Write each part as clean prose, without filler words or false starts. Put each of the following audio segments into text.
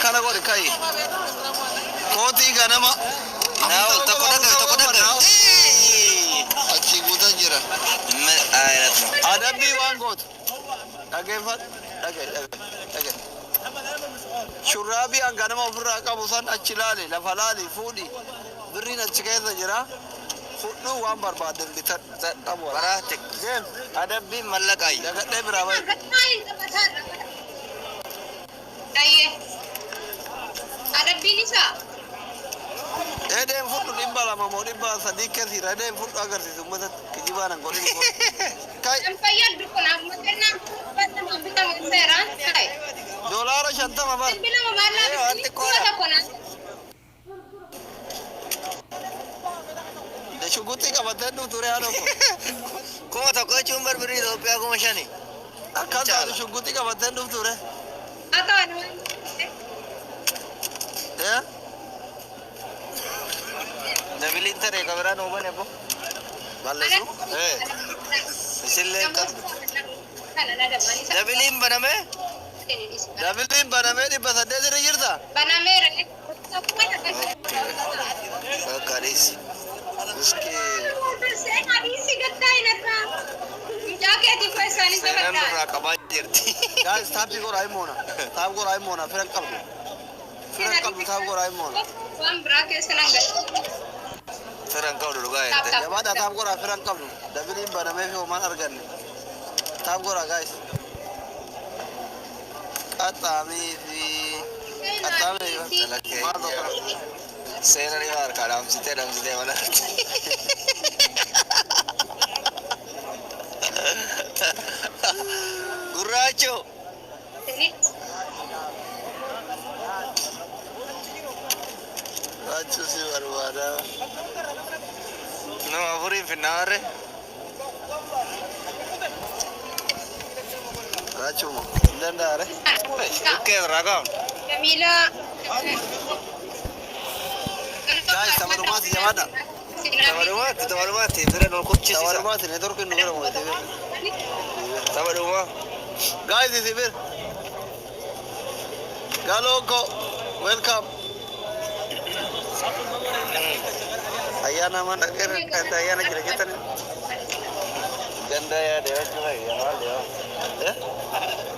kana godhe kai mootii ganama Naaw tokko daga. achi guutan jira adabbii waan gootu dhageeffadhu dhage shurraabii ganama ofirraa qabu san achi laale lafa laali fuudhi birriin achi keessa jira fudhu waan barbaaden bitan qabu Baraate. deem Adabbiin mallaqaayi. dagadhee biraa bahi Adabbiin isaa deem fudhu dhibba lama moo dhibba sadii keessiira deem fudhu agarsiisu uummatatti kijibaan an godhin kai kan fayyadu kun amma kennaan batamu bitamu seeraan ta'e. doolaara 50 bar Bila mabala kuwa ta kona. da shugutti qabatee dhufu ture haadha ko Kuma tokko jechuun birrii Itoophiyaa kuma shani. akkas taatu shugutti qabatee dhufu ture Ataan Dabiliin taree kabiraan uumane abbo. balleessu Isillee qabdu. kana nada mani. Dabiliin baname. dabiliin banamee 800 irra jirta Banamera. Fakkaanis. Miskiin. Sen hadisi gattai nata. Jaaketi ko isani Seenaan sabata. nurraa qabaa jirti. guys taapii godhaa himoona taap godhaa himoona firan qabdu taap godhaa himoona Wan brake senanga. Firan qabdu dhugaa jette. jabaadha taap godhaa firan qabdu dabiliin banamee fi homaan arganne taap godhaa guys qaxxaamii fi qaxxaamii Dalaggee. maal tokko Seenaan yoo harkaa dhaamsitee mana. Gurraacho. raachuu si barbaada Nama afuriin finnaarre. raachuu moo hin danda'are Bukkee irraa qabu. Jamila. guys tabarumaati jabaadha Tabarumaatti bira nu kubchisiisa. tabarumaati neetworkii nu bira mo'ate bira Tabarumaa. guys isi bira galoko welcome ayyaana mana dhaqeera kanta ayyaana jira jettan Ganda yaade jechuudha maal yoo.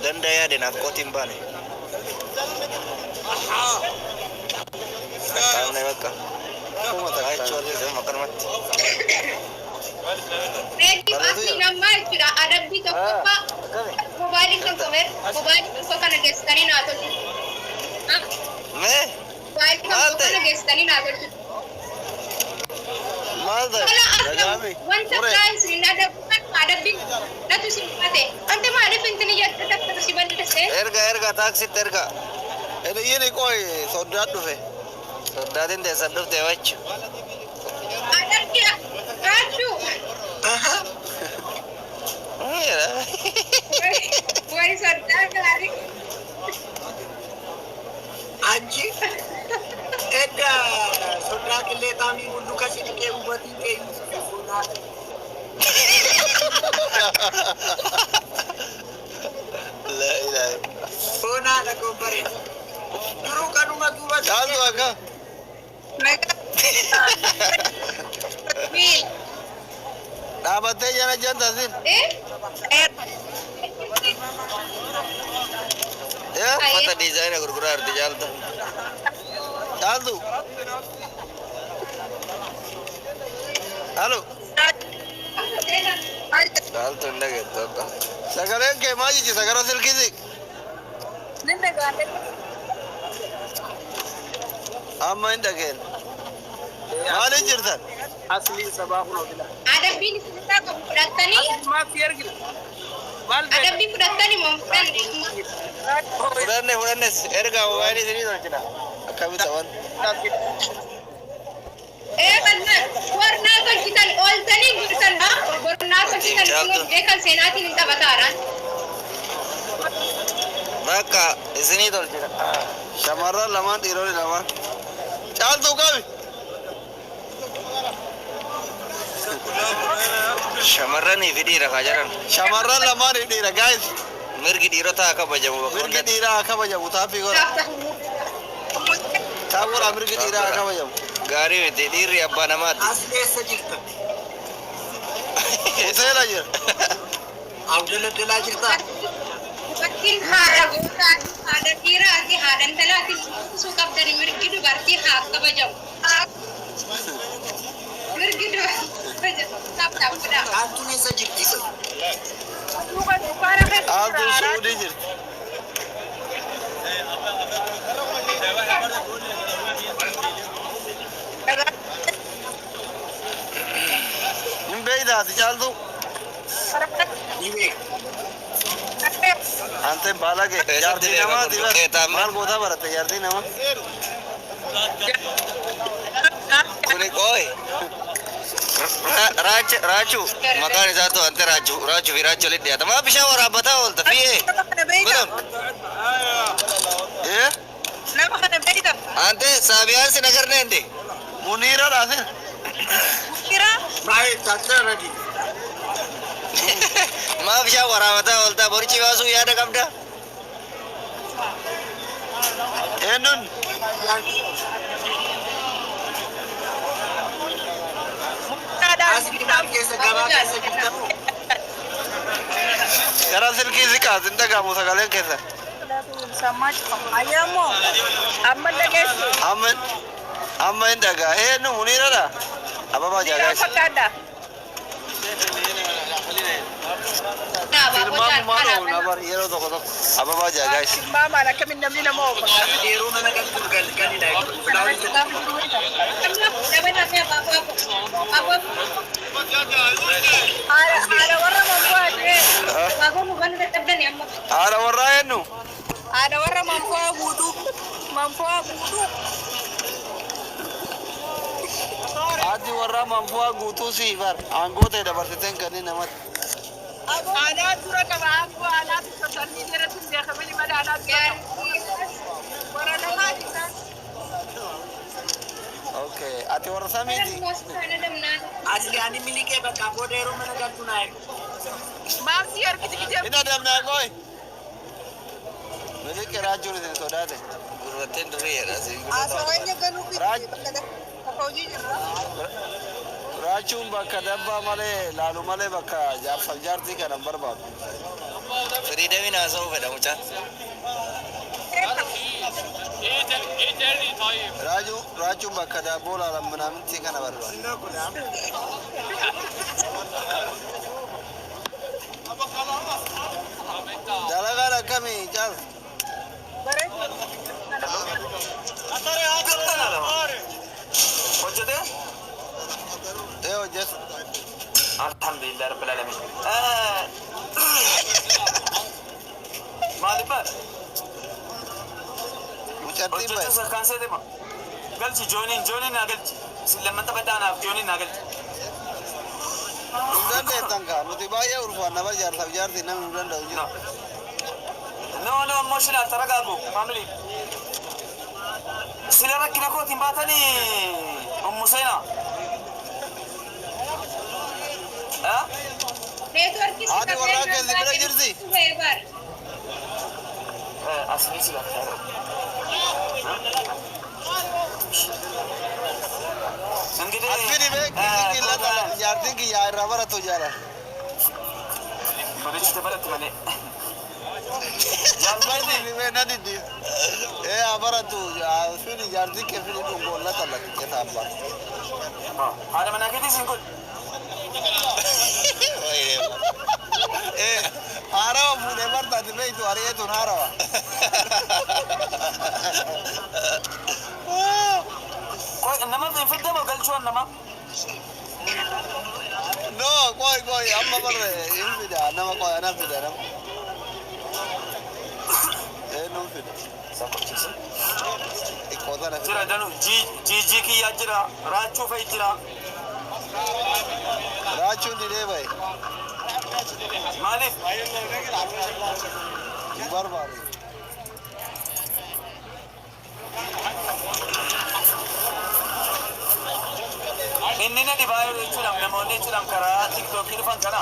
Ganda yaade naaf qotiin baane. Taa'amne bakka. Jechuudha sama akkanumatti. Ready asli nama kira adabbi tokko mobile tokko kana geessanii naa tolchu. Mee Mobile tokko kana geessanii naa tolchu. maal ta'e dhagaami Wanta guys ni adabbi natu simpate. Ante maaliif intini jettu takka si balleesse? erga taaksitti erga. yini qoy soddaat dhufe Soddaatiin teessan dhufte wachu. Adabbi rachu. Wai sadda gari. Anji edda sodaa killee taamii hundu kasi dhiqee hubatii ta'e fuunaa la ilaha fuunaa dhaqoo bare duruu kanuma duuba caaltu akka Bil. dhaabattee jana jantasin Mata diizaayina gurguraa arti jaalta. caaltu halo Jaaltu hin dhageettu akka. sagaleen kee maal jiti sagara silkisi amma hin dhageen maalin jirtan asli sabaa hunoo bila Adabbiin isaa qabu fudhattanii maaf ergina maal adabbii fudhattanii moo fudhanne? Fudhannes erga mobaayilii isinii tolchina. akkamitti wan Warnaa tolchitan ooltanii gurtan warnaa tolchitan immoo beekan seenaatiin hin taphataaraan. Bakka isinii tolchina. shamarran lamaan dhiironni lamaan caaltu qabi Shamarranii fi dhiira kaa jedhan. shamarran lamaan dhiira guys Mirgi dhiirotaa kabajamu bakka mirgi hundatti. dhiiraa kabajamu taaffii godha Taabura mirgi dhiiraa haa kabajamu. Gaarii miti dhiirri abbaa namaati. As keessa jirta. Hoteela jira. Daldalaa jirta. Fakkiin haadha gootaa, haadha dhiiraa fi haadha intalaatiin uffisuu qabdanii mirgi dubartii haa kabajamu. Mirgi dubartii kabajamu. Kaantuun eessa jirti? Aaltuun suudii jirti. Hin beeytaati caaltu. Ni beek. Ante baala kee jaartii namaati maal goota baratte jaartii nama. Kuni qooyi. Raachuu maqaan isaa to'ante raachuu fi raachuu walitti dhiyaata. Maa bishaan waraabbataa oolta fi'ee. Godam. Nama kana beekam. Ante saabiyaan sin agarneende. Muniira dhaasin. Kira Baay'ee taatara di. Maa bishaan waraabbataa oolta borichi baasuu yaada qabda. Eenyuun As maal keessa gabaa keessa jirta. gara silkii siqaas hin dhagahamu sagaleen keessa. samaj ayamo. Amma dhageessu. Amma hin dhagaa. Eenyu muniiradha. Ababaa Kira jaagaas. fakkaata. Tilmaamu maal oolu nabar yeroo tokko tokko. Ababaa jaagaas. Maamaan akkamiin namni nama oofa. Yeroo mana galchuun galidha. Haadha warra manfaa jee. Haadha warraa eenyu. Haadha warra manfaa guutuu. Manfaa guutuu. Haati warraa manfaa guutuu sii bar aangoo ta'e dabarsiteen kanneen namatti. Aadaa dura qaba aangoo aadaa tuffatan irratti beekamanii mala aadaa gaarii. Warra lamaa jiran. Okay, ati warra samiiti. Asli ani milikee bakka booda yeroo mana galchuun haa eegu. Maamsi harkiti kijee. Ina damnaa gooy. Miliki raachuun isin sodaate. Gurratteen duriidha. Haasawanya galuu fi Raaj. bakka hojii jirra. Raachuun bakka dabbaa malee laalu malee bakka jaarsaaf jaartii kana hin barbaadu. Firiidamiin haasa'uu fedha mucaan. Raachuun bakka daabboo laalan minaamintii kana barbaadu. Dalagaan akkamii caal? Hojjete? Ee hojjetu. Alhamdulillah rabbil alamin. Maaliif baal? Mucattiin bahe. Hojjete kan seete ma? Galchi jooniin naa galchi. Lammatta baddaanaaf jooniin naa galchi. Hin dandeettan kaa nuti baay'ee ulfaan nama jaarsaaf jaartii namni hin danda'u jira. No, emotional taragaagu family. Sila rakkina kootiin baatanii ummuseena. Haati warraa keessi bira jirti. Asli sila. Asfini beekti illata jaartiin kiyyaa irraa baratu jaalan. Bareechite baratti malee. Jaalbarti ni na didi. Baratu asfini jaartiin kee fini dhungoollata lakkee taabbaa. Haadha manaa keetii siin kun. Haarawa fuudhee bartaati beektu ari'eetuun haarawa. Nama fiddama galchuun nama. No, koi amma barre hin fida nama koi ana fida nama. Nun fida. Ikkota na Jira danu jiji kiyyaa jira raachuu fa'i jira. Raachuun didee bahe. Maaliif? Hin barbaade. Inni na dhibaa jechuudhaan namoonni jechuudhaan karaa tiktookii dhufan kana.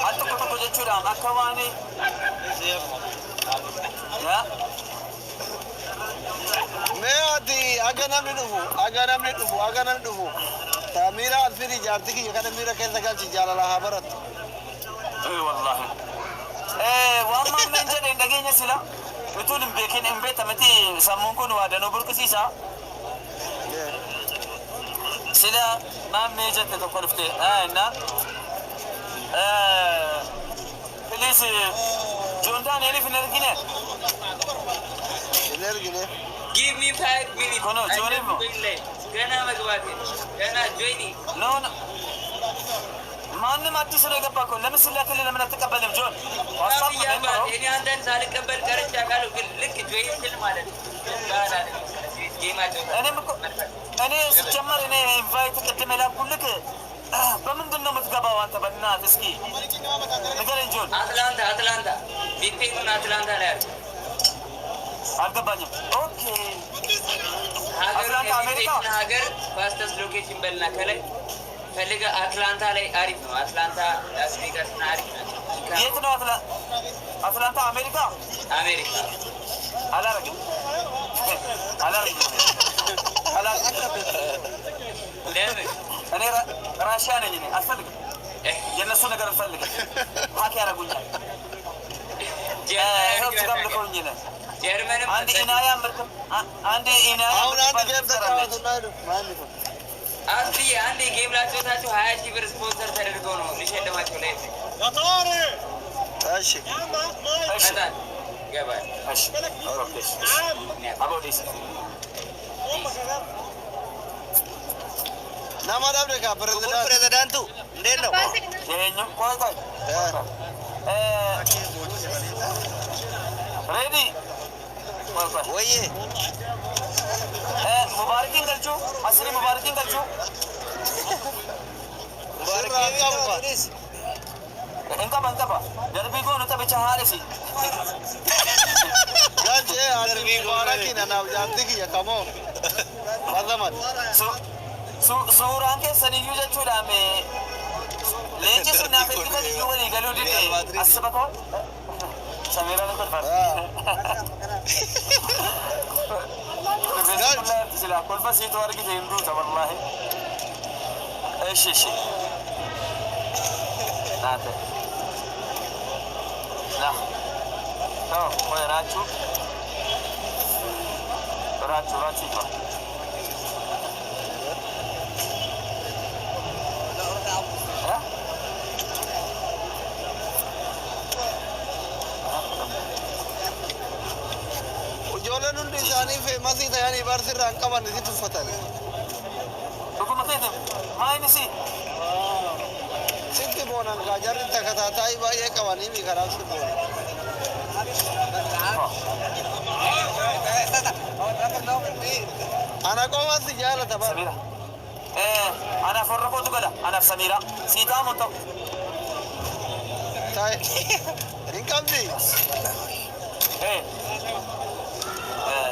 Al tokko tokko jechuudhaan akka waan ميادي أجانا من دفو تاميرا الفيري جارتك يكاد ميرا كذا قال تجعل لها برد اي والله واما من جد دقيقة سلا بتقول بيكين ام بيت متي سمونكون وادنو بركسيسا سلا ما ميجت تقول فتي نا بليس جوندان يلف نرجينه Give me 5 minutes. كونو جوريمو Gana magwati. Gana joining. نو ማንም አዲስ ነው የገባከው ለምሳሌ ያክል ለምን አትቀበልም ጆን ዋትስአፕ ነው እኔ አንተን ሳልቀበል ቀርቼ አውቃለሁ ግን ልክ ጆይን ስል ማለት ነው እኔ ሲጀመር እኔ ኢንቫይት ቅድም የላኩልክ በምንድን ነው የምትገባው አንተ በእናትህ እስኪ ንገረኝ ጆን አትላንታ ቢፔኑን አትላንታ ላይ ያለ አልገባኝም ኦኬ አትላንታ አሜሪካ ሀገር ፋስተስት ሎኬሽን በልና ከላይ ፈልገ አትላንታ ላይ አሪፍ ነው አትላንታ ላስ ቬጋስ እና አሪፍ ነው የት ነው አትላንታ አሜሪካ አላረግም ለምን እኔ ራሽያ ነኝ እኔ አልፈልግም የነሱ ነገር አልፈልግም ሀክ ያደርጉኛል ጀርመንም አንድ ኢናያ ምርክም አንድ ኢናያ አሁን አንድ ጌም ተጫወቱና ማለት ነው አንድ ጌም ላጫወታችሁ 20 ሺህ ብር ስፖንሰር ተደርገው ነው ሊሸልማቸው ላይ እሺ በጣም ገባል እሺ አቦዲስ ናማዳም ደካ ፕሬዝዳንቱ እንዴት ነው የኛው ቆይ ሬዲ ወይ ሙባረኪን ገልቹ አስሪ ሙባረኪን ገልቹ ሙባረኪን እንቀባ ደርቢ ጎኑ ተበቻ ሀሪሲ ጋንቼ አድርቢ ሙባረኪን አናው ያንቲክ የከሞ ባዘማት suuraan keessaniyyuu jechuudhaan leenci sun naaf eeggitan iyyuu walii galuu dide asibata samiiraan hin kolfarti silaa kolfa siitu argite hin duuta wallaahi እሺ ናተ ና ቆይ ራችሁ ይባል ijoolleen hundi isaanii feemasii ta'anii barsirraan qaban itti tuffatan. Dhuguma keetiin maayinisi sitti boonan gaa jarri takataataa baay'ee qabanii mi karaa sitti boonan. Ana qofaatti jaalata bara. Samira anaaf warra kootu gala anaaf Samira siitaa moo ta'u Tay hin qabdi.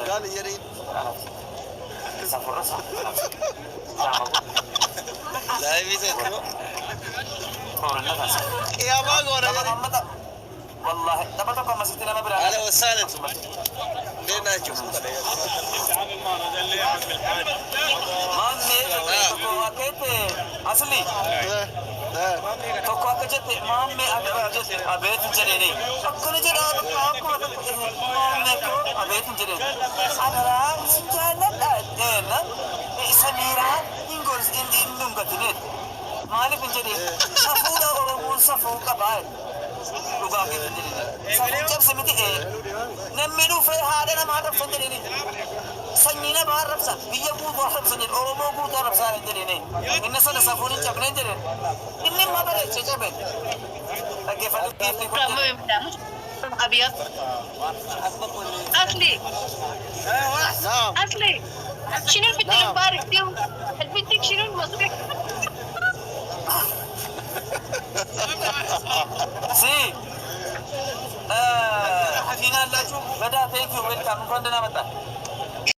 Gaali jedhin. Safurra Laayibii seetu. Koorina taasa. Qiyaamaa goona jedhin. والله تبى تبقى مسجدنا ما برا أهلا وسهلا لينا نشوف مامي تكو أكيد أصلي تكو أكيد مامي أبيت جريني أكون جرا أكو مامي كو أبيت جريني أنا سجانا أنا سميرة إنغرس إندم كتير مالي بنجري سفورة أورمون سفور كبار lugar kita jadi. Sampai semiti nammi dufe hada nama Arab sendiri ni. Sanyina Arab san, biya bu Arab sendiri, Oromo bu Arab san sendiri ni. Inna sana safurin cabne sendiri. Inni mabare cabe. Lagi fadu kiti. Kamu أبيض أصلي أصلي شنو البنت المبارك دي البنتك شنو المصبيح Si Hina lacu beda thank you welcome kau dah nama tak